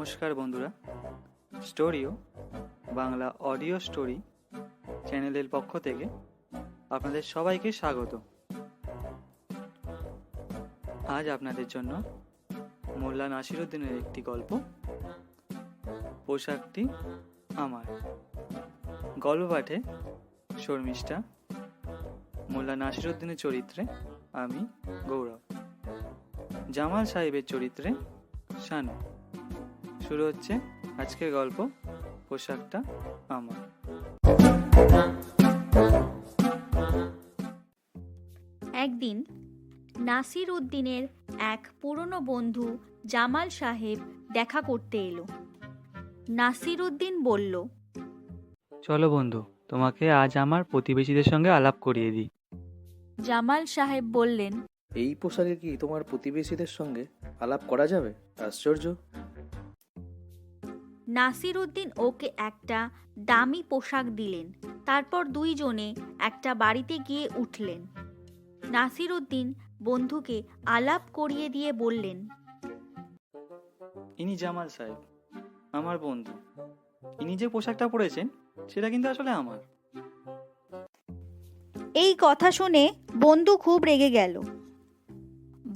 নমস্কার বন্ধুরা, স্টোরিও Bangla audio story চ্যানেলের পক্ষ থেকে আপনাদের সবাইকে স্বাগত। আজ আপনাদের জন্য মোল্লা নাসিরুদ্দিনের একটি গল্প, পোশাকটি আমার। গল্প পাঠে শর্মিষ্ঠা, মোল্লা নাসিরুদ্দিনের চরিত্রে আমি গৌরব, জামাল সাহেবের চরিত্রে শানু। শুরু হচ্ছে আজকের গল্প, পোশাকটা আমার। একদিন নাসির উদ্দিনের এক পুরনো বন্ধু জামাল সাহেব দেখা করতে এলো। নাসির উদ্দিন বলল, চলো বন্ধু, তোমাকে আজ আমার প্রতিবেশীদের সঙ্গে আলাপ করিয়ে দিই। জামাল সাহেব বললেন, এই পোশাকে কি তোমার প্রতিবেশীদের সঙ্গে আলাপ করা যাবে? আশ্চর্য। নাসির উদ্দিন ওকে একটা দামি পোশাক দিলেন। তারপর দুইজনে একটা বাড়িতে গিয়ে উঠলেন। নাসির উদ্দিন বন্ধুকে আলাপ করিয়ে দিয়ে বললেন, ইনি জামাল সাহেব, আমার বন্ধু। ইনি যে পোশাকটা পরেছেন সেটা কিন্তু আসলে আমার। এই কথা শুনে বন্ধু খুব রেগে গেল।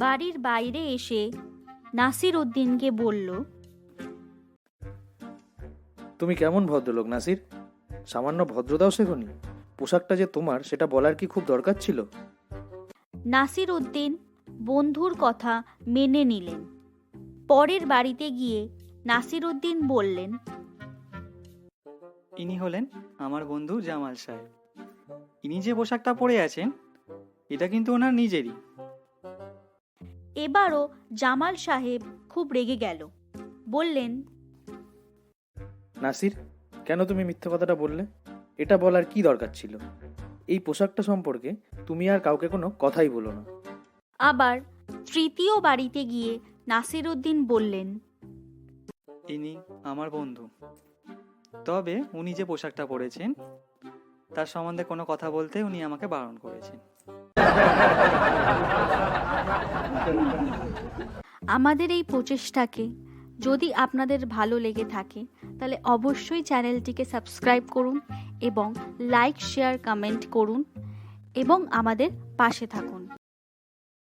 বাড়ির বাইরে এসে নাসির উদ্দিনকে বলল, তুমি কেমন ভদ্রলোক নাসির? সামান্য ভদ্রতাও শেখনি? পোশাকটা যে তোমার সেটা বলার কি খুব দরকার ছিল? নাসির উদ্দিন বন্ধুর কথা মেনে নিলেন। পরের বাড়িতে গিয়ে নাসির উদ্দিন বললেন, ইনি হলেন আমার বন্ধু জামাল সাহেব। ইনি যে পোশাকটা পরে আছেন এটা কিন্তু ওনার নিজেরই। এবারও জামাল সাহেব খুব রেগে গেল। বললেন, নাসির, কেন তুমি মিথ্যে কথাটা বললে? এটা বলার কি দরকার ছিল? এই পোশাকটা সম্পর্কে তুমি আর কাউকে কোনো কথাই বলো না। আবার তৃতীয় বাড়িতে গিয়ে নাসির উদ্দিন বললেন, ইনি আমার বন্ধু, তবে উনি যে পোশাকটা পরেছেন তার সম্বন্ধে কোনো কথা বলতে উনি আমাকে বারণ করেছেন। আমাদের এই প্রচেষ্টাকে যদি আপনাদের ভালো লেগে থাকে তাহলে অবশ্যই চ্যানেলটিকে সাবস্ক্রাইব করুন এবং লাইক, শেয়ার, কমেন্ট করুন এবং আমাদের পাশে থাকুন।